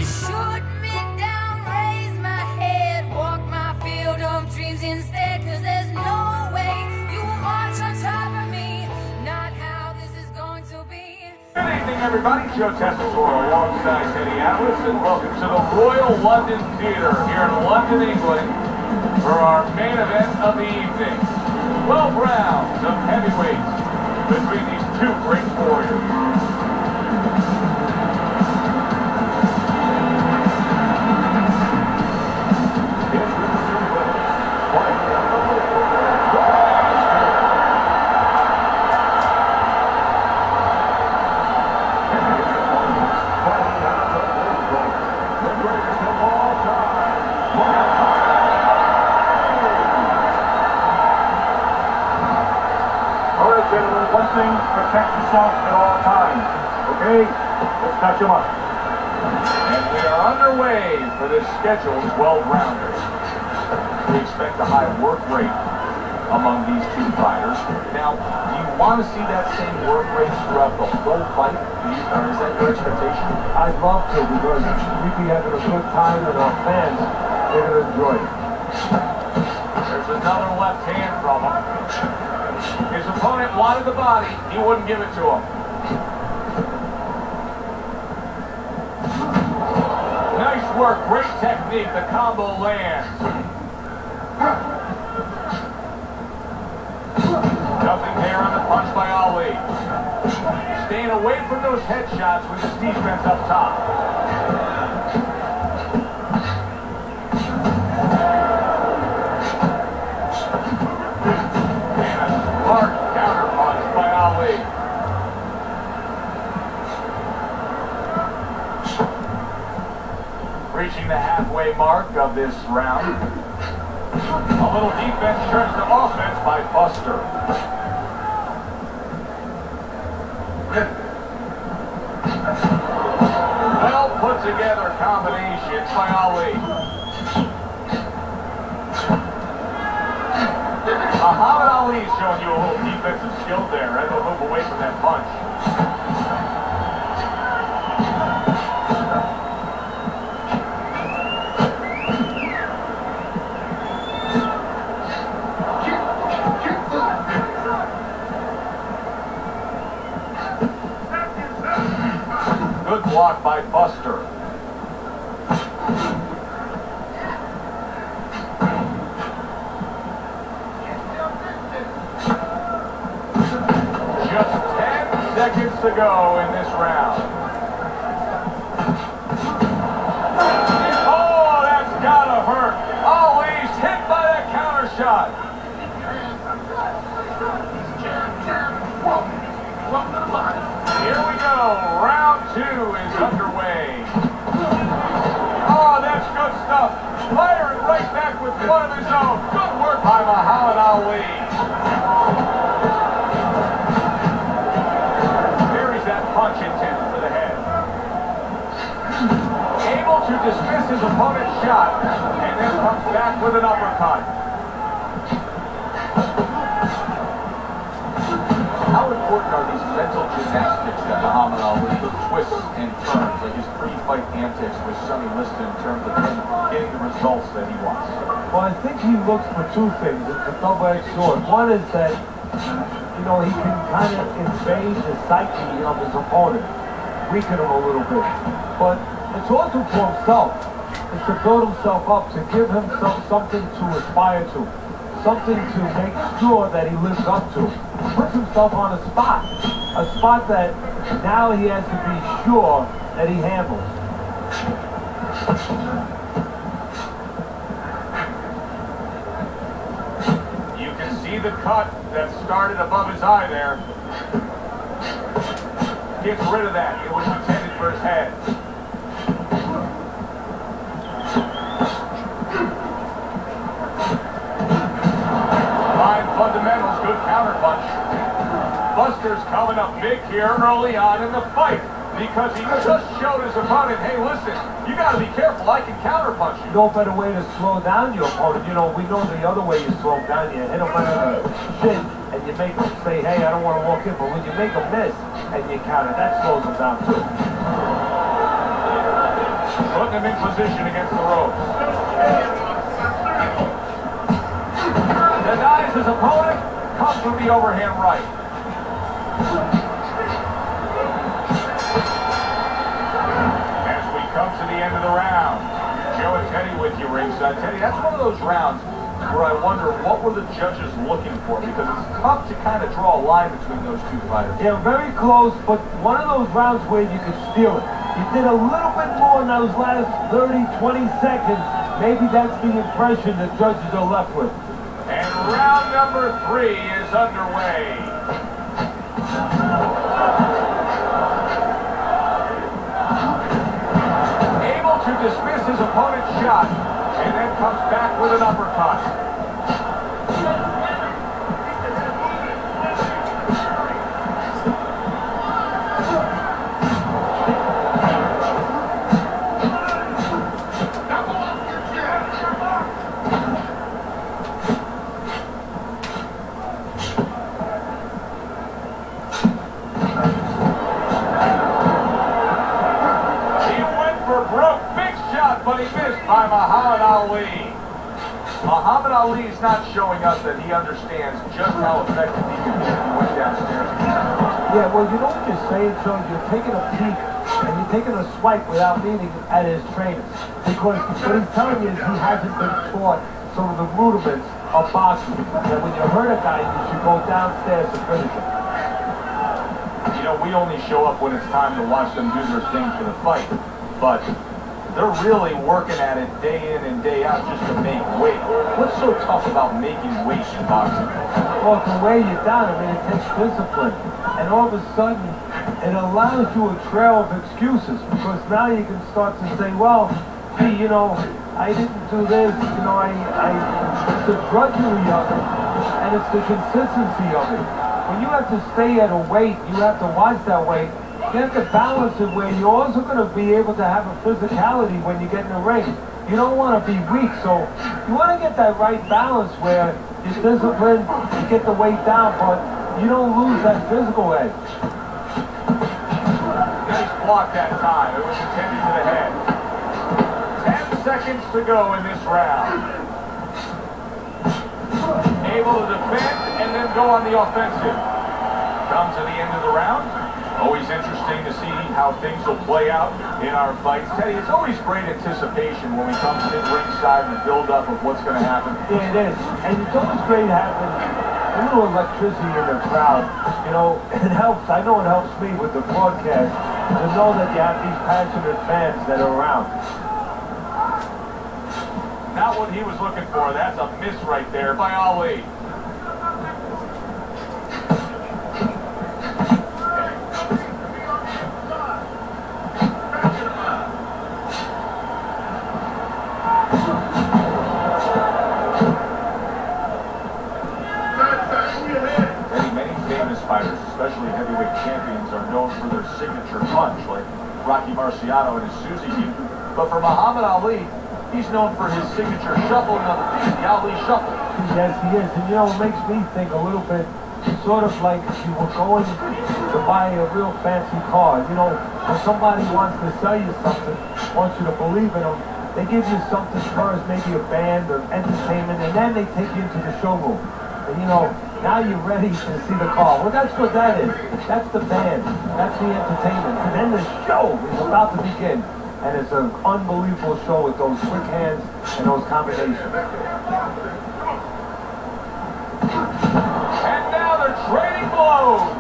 fight. Shoot me down, raise my head, walk my field of dreams instead, 'cause there's no way you will march on top of me, not how this is going to be. Good evening, everybody. Joe Tessitore alongside Teddy Atlas, and welcome to the Royal London Theatre here in London, England, for our main event of the evening. 12 rounds of heavyweights between these two great warriors. Gentlemen, one thing, protect yourself at all times, okay? Let's touch them up. And we are underway for this scheduled 12-rounder. We expect a high work rate among these two fighters. Now, do you want to see that same work rate throughout the whole fight? Or is that your expectation? I'd love to, because we'd be having a good time and our fans, they're going to enjoy it. There's another left hand from him. His opponent wanted the body, he wouldn't give it to him. Nice work, great technique, the combo lands. Nothing there on the punch by Ali. Staying away from those headshots with his defense up top. Reaching the halfway mark of this round. A little defense turns to offense by Buster. Well put together combination by Ali. Muhammad Ali showing you a little defensive skill there, right? He'll move away from that punch. Good block by Buster. Just 10 seconds to go in this round. Oh, that's gotta hurt. Oh, he's hit by that counter shot. Here we go. Round 2 is underway. Oh, that's good stuff. Firing right back with one of his own. Good work by Muhammad Ali. Parries that punch intended for the head. Able to dismiss his opponent's shot, and then comes back with an uppercut. How important are these mental gymnastics that Muhammad Ali twists and turns, like his pre-fight antics with Sonny Liston in terms of him getting the results that he wants? Well, I think he looks for two things. It's a double-edged sword. One is that, you know, he can kind of invade the psyche of his opponent, weaken him a little bit. But it's also for himself. It's to build himself up, to give himself something to aspire to, something to make sure that he lives up to. He puts himself on a spot that now he has to be sure that he handles. You can see the cut that started above his eye there. Gets rid of that. It was intended for his head. Fine fundamentals, good counter punch. Buster's coming up big here early on in the fight because he just showed his opponent, hey, listen, you got to be careful. I can counter punch you. No better way to slow down your opponent. You know, we know the other way you slow him down. You hit him on the shin and you make him say, hey, I don't want to walk in. But when you make him miss and you counter, that slows him down too. putting him in position against the ropes. Denies his opponent, comes with the overhand right. As we come to the end of the round, Joe and Teddy with you ringside. Teddy, that's one of those rounds where I wonder what were the judges looking for, because it's tough to kind of draw a line between those two fighters. They're very close, but one of those rounds where you could steal it. You did a little bit more in those last 30, 20 seconds. Maybe that's the impression the judges are left with. And round number 3 is underway. Able to dismiss his opponent's shot, and then comes back with an uppercut. But he missed by Muhammad Ali. Muhammad Ali is not showing us that he understands just how effective he can be if he went downstairs. Yeah, well, you know what you're saying, Joe? You're taking a peek and you're taking a swipe without meaning at his trainers. Because what he's telling you is he hasn't been taught some of the rudiments of boxing. That when you hurt a guy, you should go downstairs to finish him. You know, we only show up when it's time to watch them do their thing for the fight. But they're really working at it day in and day out just to make weight. What's so tough about making weight in boxing? Well, to weigh you down, I mean, it takes discipline. And all of a sudden, it allows you a trail of excuses, because now you can start to say, well, gee, you know, I didn't do this, you know, it's the drudgery of it, and it's the consistency of it. When you have to stay at a weight, you have to watch that weight, you have to balance it where you're also going to be able to have a physicality when you get in the ring. You don't want to be weak, so you want to get that right balance where you're disciplined, you get the weight down, but you don't lose that physical edge. Nice block that time. It was intended to the head. 10 seconds to go in this round. Able to defend and then go on the offensive. Come to the end of the round. Always interesting to see how things will play out in our fights. Teddy, it's always great anticipation when we come to ringside and the build-up of what's going to happen. Yeah, it is. And it's always great having a little electricity in the crowd. You know, it helps. I know it helps me with the broadcast to know that you have these passionate fans that are around. Not what he was looking for. That's a miss right there by Ali. Fighters, especially heavyweight champions, are known for their signature punch, like Rocky Marciano and his Suzy team. But for Muhammad Ali, he's known for his signature shuffling on the feet, the Ali shuffle. Yes, he is. And you know, it makes me think a little bit, sort of like if you were going to buy a real fancy car. You know, when somebody wants to sell you something, wants you to believe in them, they give you something first, maybe a band or entertainment, and then they take you into the showroom. And you know, now you're ready to see the car. Well, that's what that is. That's the band. That's the entertainment. And then the show is about to begin. And it's an unbelievable show with those quick hands and those combinations. And now they're trading blows.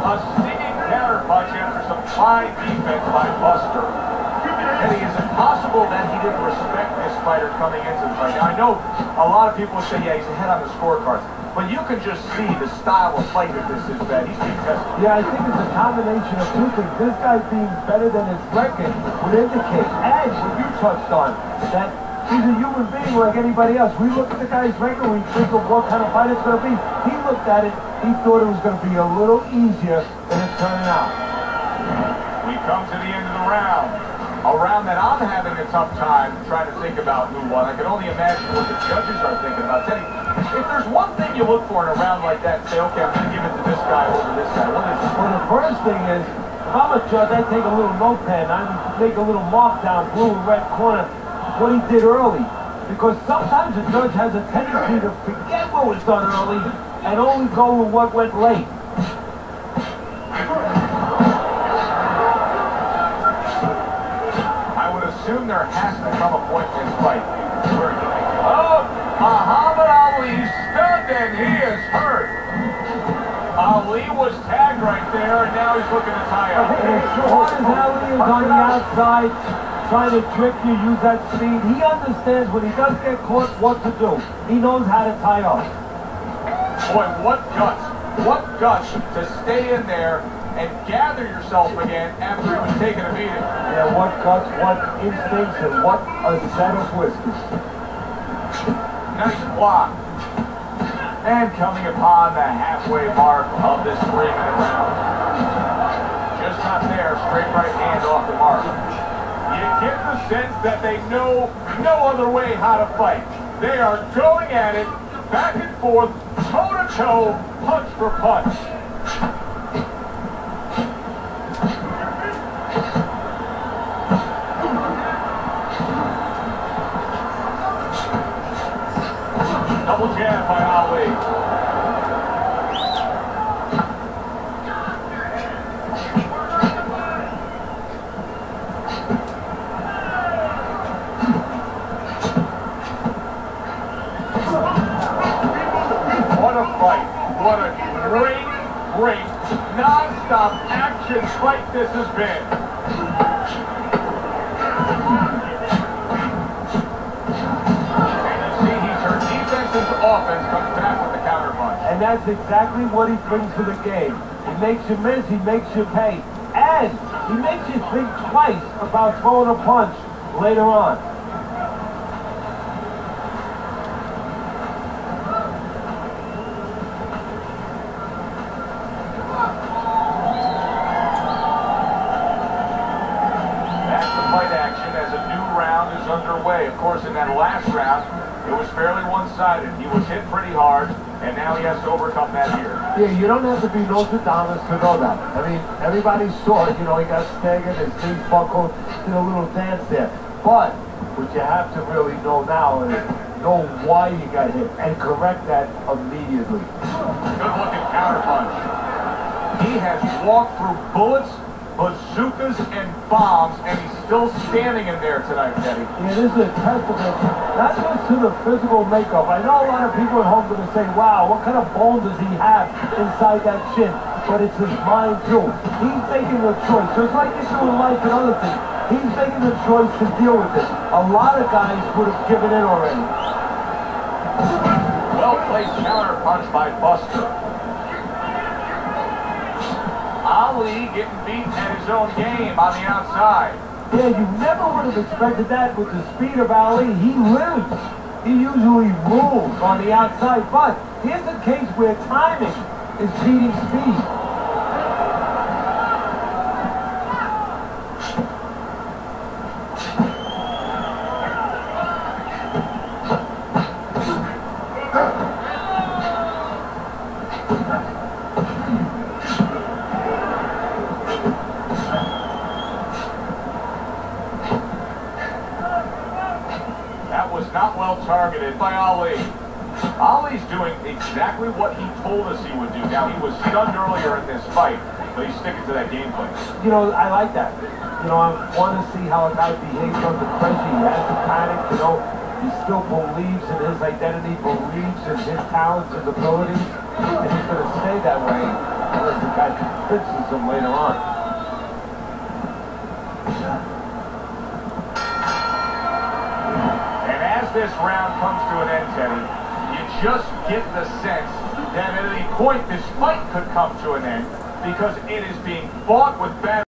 A stinging counter punch after some fine defense by Buster. Eddie, is it possible that he didn't respect this fighter coming into the fight? Now, I know a lot of people would say, yeah, he's ahead on the scorecards. But you can just see the style of fight that this is, that he's being tested. Yeah, I think it's a combination of two things. This guy being better than his record would indicate, and what you touched on, that he's a human being like anybody else. We look at the guy's record, we think of what kind of fight it's going to be. He looked at it, he thought it was going to be a little easier than it's turning out. We come to the end of the round. A round that I'm having a tough time trying to think about who won. I can only imagine what the judges are thinking about. Teddy, If there's one thing you look for in a round like that, say, okay, I'm going to give it to this guy over this guy, what is it? Well, the first thing is, if I'm a judge, I take a little notepad and I make a little mark down blue and red corner what he did early. Because sometimes a judge has a tendency to forget what was done early and only go with what went late. I would assume there has to come a point in this fight where Muhammad Ali stunned and he is hurt. Ali was tagged right there and now he's looking to tie up. As short as Ali is on the outside, trying to trick you, use that speed, he understands when he does get caught what to do. He knows how to tie up. Boy, what guts. What guts to stay in there and gather yourself again after he was taking a beating. Yeah, what guts, what instincts, and what a set of whiskers. Nice block. And coming upon the halfway mark of this 3-minute round. Just not there, straight right hand off the mark. You get the sense that they know no other way how to fight. They are going at it, back and forth, toe-to-toe, punch for punch. Double jab by Ali. What a great, non-stop action fight this has been. And you see he turned defense into offense, comes back with the counter punch. And that's exactly what he brings to the game. He makes you miss, he makes you pay. And he makes you think twice about throwing a punch later on. Underway. Of course, in that last round, it was fairly one-sided. He was hit pretty hard, and now he has to overcome that here. Yeah, you don't have to be Nostradamus to know that. I mean, everybody saw it. You know, he got staggered, his knees buckled, did a little dance there. But what you have to really know now is know why you got hit and correct that immediately. Good-looking counter punch. He has walked through bullets, bazookas, and bombs, and he's still standing in there tonight, Teddy. Yeah, this is a testament, not just to the physical makeup. I know a lot of people at home are going to say, wow, what kind of bone does he have inside that chin? But it's his mind, too. He's making a choice, just like you do in life and other things. He's making the choice to deal with it. A lot of guys would have given in already. Well-placed counter punch by Buster. Ali getting beat at his own game on the outside. Yeah, you never would have expected that with the speed of Ali. He lives. He usually rules on the outside, but here's a case where timing is beating speed. Not well targeted by Ali. Ali's doing exactly what he told us he would do. Now, he was stunned earlier in this fight, but he's sticking to that game plan. You know, I like that. You know, I want to see how a guy behaves under pressure. He has the panic, you know. He still believes in his identity, believes in his talents, his abilities, and he's going to stay that way unless the guy convinces him later on. This round comes to an end, Teddy, you just get the sense that at any point this fight could come to an end because it is being fought with bad